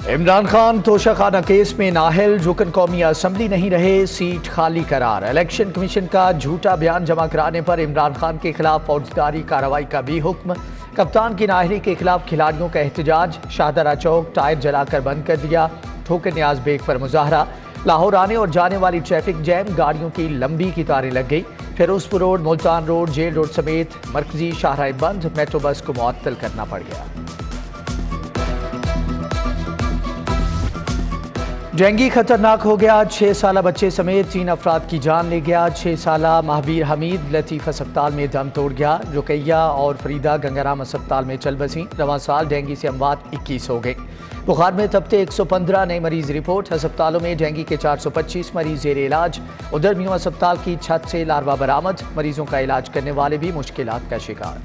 Imran Khan Toshakhana case में Nahal रुकन कौमी असम्बली नहीं रहे, सीट खाली करार। इलेक्शन कमीशन का झूठा बयान जमा कराने पर इमरान खान के खिलाफ फौजदारी कार्रवाई का भी हुक्म। कप्तान की नाहली के खिलाफ खिलाड़ियों का एहतजाज। शाहदरा चौक टायर जलाकर बंद कर दिया। ठोकर न्याज बेग पर मुजाहरा। लाहौर आने और जाने वाली ट्रैफिक जैम, गाड़ियों की लंबी कतारें लग गई। Firozpur road, Multan road, jail road समेत मरकजी शाहराह बंद। मेट्रो बस को मुअत्तल करना पड़ गया। डेंगू खतरनाक हो गया। 6 साला बच्चे समेत 3 अफराद की जान ले गया। 6 साला महावीर हमीद लतीफ़ अस्पताल में दम तोड़ गया। रुकैया और फरीदा गंगाराम अस्पताल में चल बसी। रवां साल डेंगू से अमवात 21 हो गए। बुखार में तबते 115 नए मरीज रिपोर्ट। अस्पतालों में डेंगू के 425 मरीज जेर इलाज। उधर म्यू अस्पताल की छत से लार्वा बरामद। मरीजों का इलाज करने वाले भी मुश्किलात का शिकार।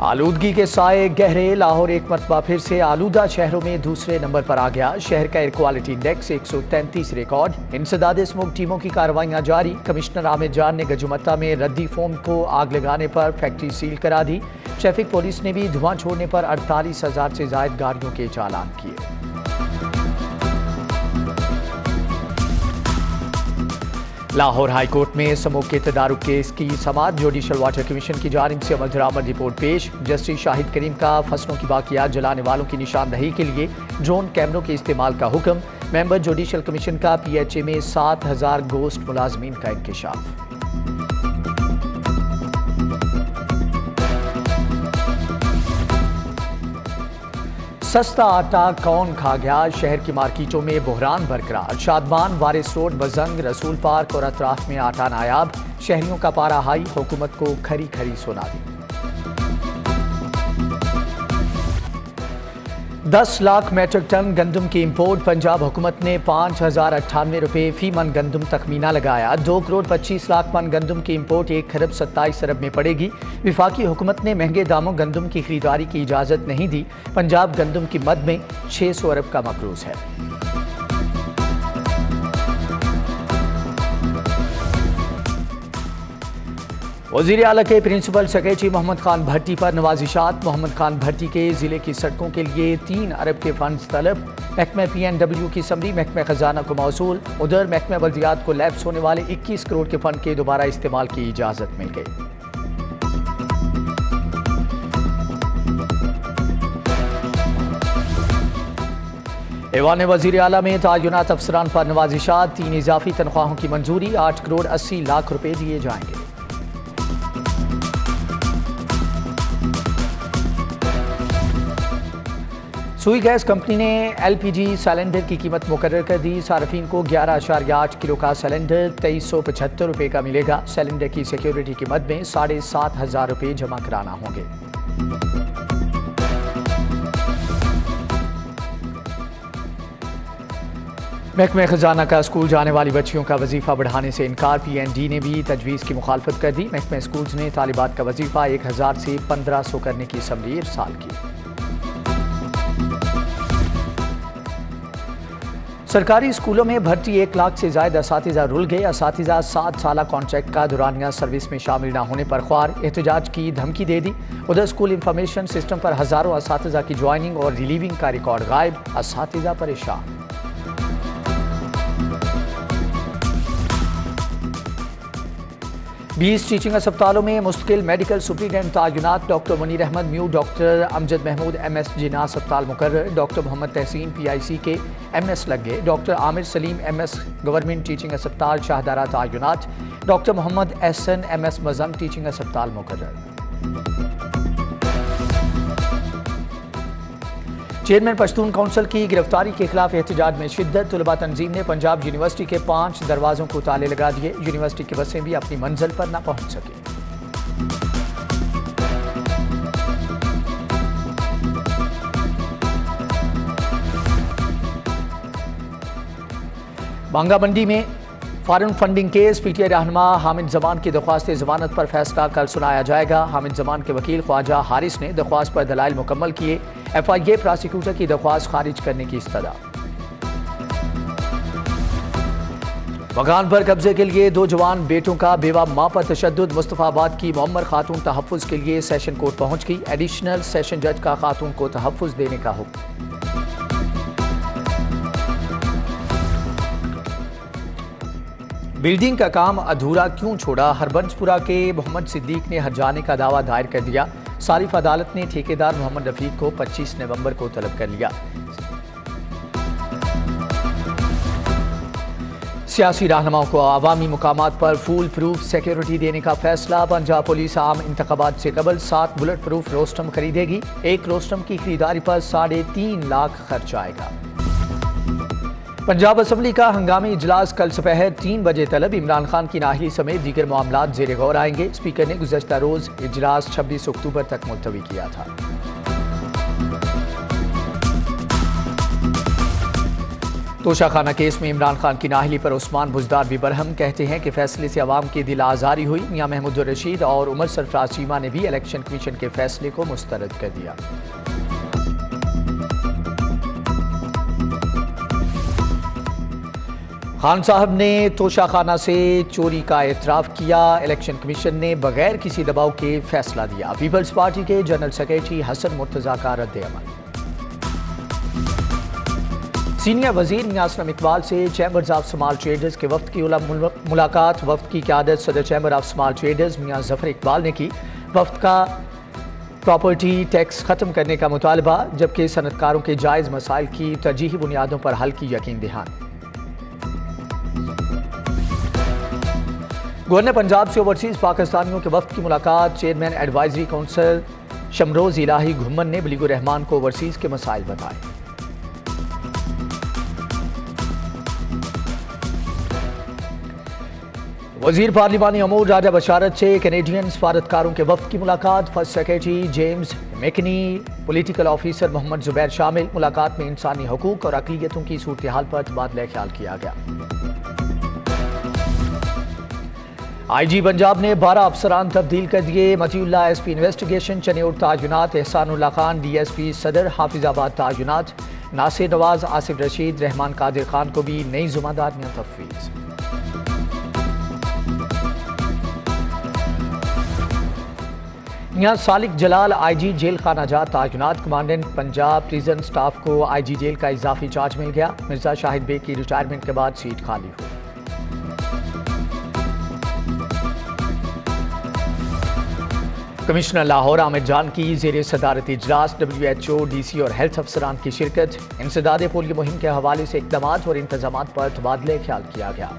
आलूदगी के साए गहरे। लाहौर एक मरतबा फिर से आलूदा शहरों में दूसरे नंबर पर आ गया। शहर का एयर क्वालिटी इंडेक्स 133 रिकॉर्ड। इंसदाद स्मोक टीमों की कार्रवाइयां जारी। कमिश्नर आमिर जान ने गजुमत्ता में रद्दी फोम को आग लगाने पर फैक्ट्री सील करा दी। ट्रैफिक पुलिस ने भी धुआं छोड़ने पर 48,000 से ज्यादा गाड़ियों के चालान किए। लाहौर हाई कोर्ट में समूह के तदारुक केस की समाअत। जुडिशल वाटर कमीशन की जानिब से अमल दरामद रिपोर्ट पेश। जस्टिस शाहिद करीम का फसलों की बाकियात जलाने वालों की निशानदही के लिए ड्रोन कैमरों के इस्तेमाल का हुक्म। मेंबर जुडिशल कमीशन का PHA में 7,000 गोश्त मुलाजमीन का इंकशाफ। सस्ता आटा कौन खा गया। शहर की मार्केटों में बहरान बरकरार। शादमान, वारिस रोड, बजंग, रसूल पार्क और अतराफ में आटा नायाब। शहरियों का पारा हाई। हुकूमत को खरी खरी सुना दी। 10 लाख मैट्रिक टन गंदम की इंपोर्ट। पंजाब हुकूमत ने 5,098 रुपये फी मन गंदम तखमीना लगाया। 2 करोड़ 25 लाख मन गंदम की इंपोर्ट 1 खरब 27 अरब में पड़ेगी। विफाकी हुकूमत ने महंगे दामों गंदम की खरीदारी की इजाज़त नहीं दी। पंजाब गंदम की मद में 600 अरब का मकरूज है। वज़ीर आला के प्रिंसिपल सेक्रेटरी मोहम्मद खान भट्टी पर नवाजिशात। मोहम्मद खान भट्टी के जिले की सड़कों के लिए 3 अरब के फंड्स तलब। महकमा PNW की समरी महकमा खजाना को मौसूल। उधर महकमा बल्दियात को लैप्स होने वाले 21 करोड़ के फंड के दोबारा इस्तेमाल की इजाज़त मिल गई। ऐवान वज़ीर आला में तायुनात अफसरान पर नवाजिशात। 3 इजाफी तनख्वाहों की मंजूरी। 8 करोड़ 80 लाख रुपए दिए जाएंगे। सुई गैस कंपनी ने LPG सिलेंडर की कीमत मुकर्रर कर दी। सार्फिन को 11.8 किलो का सिलेंडर 2375 रुपये का मिलेगा। सिलेंडर की सिक्योरिटी कीमत में 7,500 रुपये जमा कराना होंगे। महकमे खजाना का स्कूल जाने वाली बच्चियों का वजीफा बढ़ाने से इनकार। PND ने भी तजवीज़ की मुखालफत कर दी। महकमे स्कूल्स ने तालिबात का वजीफा 1000 से 1500 करने की समरी इरसाल की। सरकारी स्कूलों में भर्ती 1 लाख से ज्यादा असातिज़ा रुल गए। असातिज़ा 7 साला कॉन्ट्रैक्ट का दुरानिया सर्विस में शामिल न होने पर ख्वार। एहतजाज की धमकी दे दी। उधर स्कूल इंफॉर्मेशन सिस्टम पर हजारों असातिज़ा की ज्वाइनिंग और रिलीविंग का रिकॉर्ड गायब। असातिज़ा परेशान। बीस टीचिंग अस्पतालों में मुस्तकिल मेडिकल सुप्रीडेंट तायुनात। डॉक्टर मुनीर अहमद म्यू, डॉक्टर अमजद महमूद MS जिन्ना अस्पताल मुकर्रर। डॉक्टर मोहम्मद तहसीन PIC के MS लग गए। Doctor Amir Saleem MS government teaching अस्पताल शाहदारा तायुनात। Doctor Mohammad Ahsan MS Mozang teaching अस्पताल मुकर्रर। चेयरमैन पश्तून काउंसिल की गिरफ्तारी के खिलाफ एहतजाज में शिद्दत। तुलबा तंजीम ने पंजाब यूनिवर्सिटी के 5 दरवाजों को ताले लगा दिए। यूनिवर्सिटी की बसें भी अपनी मंजिल पर न पहुंच सकी। बांगा मंडी में फॉरेन फंडिंग केस। PTI रहनुमा हामिद जमान की दरख्वास्त जमानत पर फैसला कल सुनाया जाएगा। हामिद जमान के वकील ख्वाजा हारिस ने दरख्वास्त पर दलाइल मुकम्मल किए। FIA प्रोसिक्यूटर की दरख्वास्त खारिज करने की इस्तदा। मकान पर कब्जे के लिए 2 जवान बेटों का बेवा मां पर तशद्दुद। मुस्तफाबाद की मोहम्मद खातून तहफ़्फ़ुज़ के लिए सेशन कोर्ट पहुंच गई। एडिशनल सेशन जज का खातून को तहफ़्फ़ुज़ देने का हुक्म। बिल्डिंग का काम अधूरा क्यों छोड़ा? हरबंसपुरा के मोहम्मद सिद्दीक ने हर्जाने का दावा दायर कर दिया। सारिफ अदालत ने ठेकेदार मोहम्मद रफीक को 25 नवंबर को तलब कर लिया। सियासी रहनुमाओं को अवामी मुकामात पर फूल प्रूफ सिक्योरिटी देने का फैसला। पंजाब पुलिस आम इंतखाबात से कबल 7 बुलेट प्रूफ रोस्टम खरीदेगी। एक रोस्टम की खरीदारी पर 3.5 लाख खर्च आएगा। पंजाब असम्बली का हंगामी इजलास कल दोपहर 3 बजे तलब। इमरान खान की नाहली समेत दीगर मामलात ज़ेरे गौर आएंगे। स्पीकर ने गुज़श्ता रोज इजलास 26 अक्टूबर तक मुलतवी किया था। तोशाखाना केस में इमरान खान की नाहली पर उस्मान बुजदार भी बरहम। कहते हैं कि फैसले से अवाम की दिल आज़ारी हुई। मियां महमूद रशीद और उमर सरफराज चीमा ने भी इलेक्शन कमीशन के फैसले को मुस्तरद कर दिया। खान साहब ने तोशाखाना से चोरी का एतराफ़ किया। इलेक्शन कमीशन ने बगैर किसी दबाव के फैसला दिया। पीपल्स पार्टी के जनरल सेक्रेटरी हसन मुर्तज़ा का रद्द-ए-अमल। सीनियर वजीर मियां असलम इकबाल से चैम्बर्स ऑफ स्मॉल ट्रेडर्स के वफ्द की मुलाकात। वफ्द की क़यादत सदर चैम्बर ऑफ स्मॉल ट्रेडर्स मियां जफर इकबाल ने की। वफ्द का प्रॉपर्टी टैक्स ख़त्म करने का मुतालबा, जबकि सनतकारों के जायज़ मसाइल की तरजीही बुनियादों पर हल की यकीन दहानी। गवर्नर पंजाब से ओवरसीज़ पाकिस्तानियों के वफ्द की मुलाकात। चेयरमैन एडवाइजरी काउंसिल शमरोज़ इलाही घुम्मन ने बलीगुर रहमान को ओवरसीज़ के मसाइल बताए। वजीर पार्लिमानी अमूर राजा बशारत से कैनेडियन सफारतकारों के वफ्द की मुलाकात। First secretary James McNee, political officer Mohammad Zubair शामिल। मुलाकात में इंसानी हकूक और अक़लियतों की सूरत हाल पर तबादला ख्याल किया गया। IG पंजाब ने 12 अफसरान तब्दील कर दिए। मतीउल्लाह SP इन्वेस्टिगेशन, चनेउर ताजुनात, एहसानुल्लाह खान DSP सदर, हाफिजाबाद ताजुनात, नासिर नवाज, आसिफ रशीद, रहमान कादिर खान को भी नई जिम्मेदारियां तफवीज़। यहाँ सालिक जलाल IG जेल खाना जात ताजुनात। कमांडेंट पंजाब प्रिजन स्टाफ को IG जेल का इजाफी चार्ज मिल गया। मिर्जा शाहिद बेग की रिटायरमेंट के बाद सीट खाली हुई। कमिश्नर लाहौर आमिर जान की ज़ेरे सदारत इजलास। WHO, DC और हेल्थ अफसरान की शिरकत। इंसदाद पोलियो मुहिम के हवाले से इक़दामात और इंतजामात पर तबादले ख्याल किया गया।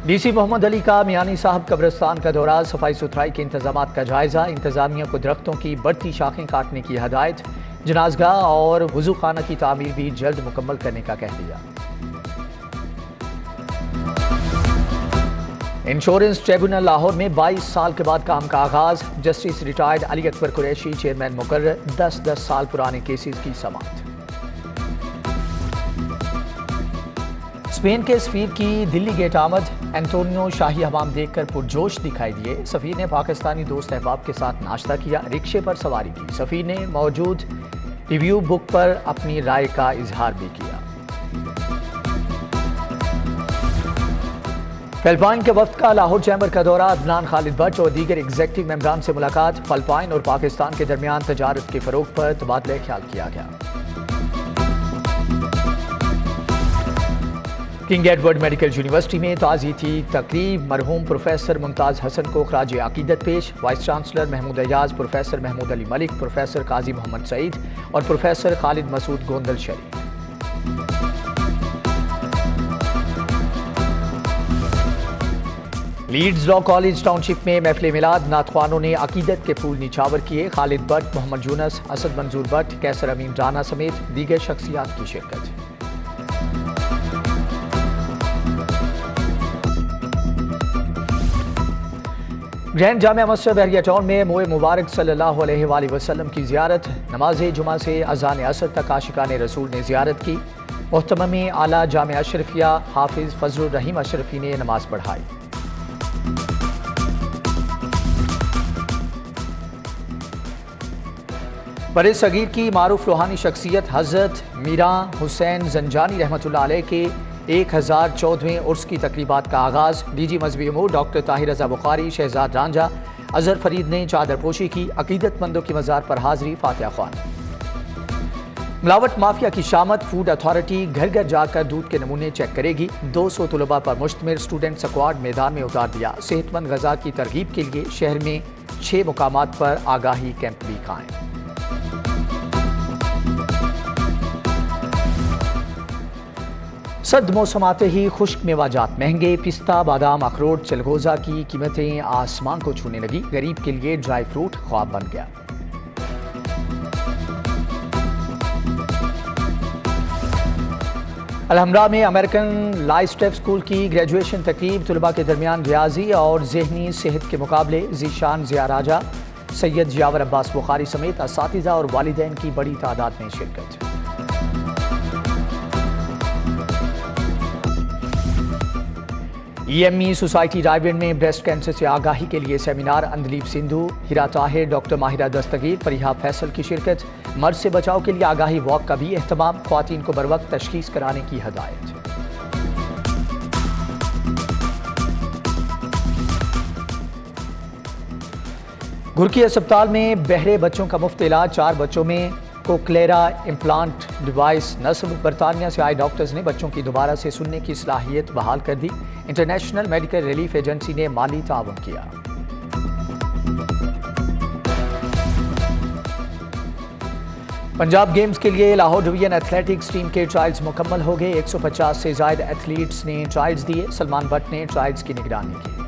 DC मोहम्मद अली का मियानी साहब कब्रिस्तान का दौरा। सफाई सुथराई के इंतजामात का जायजा। इंतजामिया को दरख्तों की बढ़ती शाखें काटने की हदायत। जनाजगाह और वजू खाना की तामीर भी जल्द मुकम्मल करने का कह दिया। इंश्योरेंस ट्रिब्यूनल लाहौर में 22 साल के बाद काम का आगाज। Justice retired Ali Akbar Qureshi chairman मुकर्रर। 10-10 साल पुराने केसेस की समाअत। स्पेन के सफीर की दिल्ली गेट आमद। एंटोनियो शाही हवाम देखकर पुरजोश दिखाई दिए। सफीर ने पाकिस्तानी दोस्त अहबाब के साथ नाश्ता किया, रिक्शे पर सवारी की। सफीर ने मौजूद रिव्यू बुक पर अपनी राय का इजहार भी किया। फिलिपाइन के वफ्द का लाहौर चैम्बर का दौरा। अदनान खालिद भट्ट और दीगर एग्जेक्टिव मेंबरान से मुलाकात। फिलिपाइन और पाकिस्तान के दरमियान तजारत के फरोग पर तबादला ख्याल किया गया। किंग एडवर्ड मेडिकल यूनिवर्सिटी में ताज़ीती तकरीब। मरहूम प्रोफेसर मुमताज़ हसन को खराज अकीदत पेश। Vice chancellor Mahmood Ayaz, professor Mahmood Ali Malik, professor Qazi Mohammad Saeed और प्रोफेसर खालिद मसूद गोंदल शरीक। लीड्स लॉ कॉलेज टाउनशिप में महफिल मिलाद। नातख्वानों ने अकीदत के फूल निछावर किए। खालिद भट्ट, मोहम्मद यूनस, असद मंजूर भट्ट, कैसर अमीन राना समेत दीगर शख्सियात की शिरकत। ग्रैंड जामिया मस्जिद बहरिया टाउन में मोए मुबारक सल्लल्लाहु अलैहि वसल्लम की ज़ियारत। नमाज जुमा से अज़ान असर तक आशिकान रसूल ने ज़ियारत की। मोहतरम में आला जामिया अशरफिया हाफिज़ फजलुर रहीम अशरफी ने नमाज पढ़ाई। बड़े सगीर की मारूफ रूहानी शख्सियत हज़रत मीरा हुसैन जंजानी रहमतुल्लाह अलैह के 1014वें उर्स की तकरीबात का आगाज़। डीजी मजहबी उमूर डॉक्टर ताहिर रज़ा बुखारी, शहजाद रांझा, अजहर फरीद ने चादर पोशी की। अकीदतमंदों की मज़ार पर हाजिरी, फातिहा ख्वान। मिलावट माफिया की शामत। फूड अथॉरिटी घर घर जाकर दूध के नमूने चेक करेगी। 200 तलबा पर मुश्तमिल स्टूडेंट स्क्वाड मैदान में उतार दिया। सेहतमंद गज़ा की तरगीब के लिए शहर में 6 मुकामात पर आगाही कैंप भी कायम। सर्द मौसम आते ही खुश्क मेवाजात महंगे। पिस्ता, बादाम, अखरोट, चलगोजा की कीमतें आसमान को छूने लगी। गरीब के लिए ड्राई फ्रूट ख्वाब बन गया। अलहमरा में अमेरिकन लाइस्टेफ स्कूल की ग्रेजुएशन तकरीब। तलबा के दरमियान रियाजी और जहनी सेहत के मुकाबले। जीशान जिया राजा, सैयद जियावर अब्बास बुखारी समेत असातिज़ा और वालिदैन की बड़ी तादाद में शिरकत। EME सोसाइटी रायगढ़ में ब्रेस्ट कैंसर से आगाही के लिए सेमिनार। अंदलीब सिंधु, हिरा ताहिर, डॉक्टर माहिरा दस्तगीर, फरीहा फैसल की शिरकत। मर्ज से बचाव के लिए आगाही वॉक का भी एहतमाम। ख्वातीन को बरवक्त तशखीस कराने की हदायत। घुरकी अस्पताल में बहरे बच्चों का मुफ्त इलाज। 4 बच्चों में कोक्लेरा इम्प्लांट डिवाइस नस्ब। बरतानिया से आए डॉक्टर्स ने बच्चों की दोबारा से सुनने की सलाहियत बहाल कर दी। इंटरनेशनल मेडिकल रिलीफ एजेंसी ने माली ताउन किया। पंजाब गेम्स के लिए लाहौर डिवीजन एथलेटिक्स टीम के ट्रायल्स मुकम्मल हो गए। 150 से ज्यादा एथलीट्स ने ट्रायल्स दिए। सलमान भट्ट ने ट्रायल्स की निगरानी की।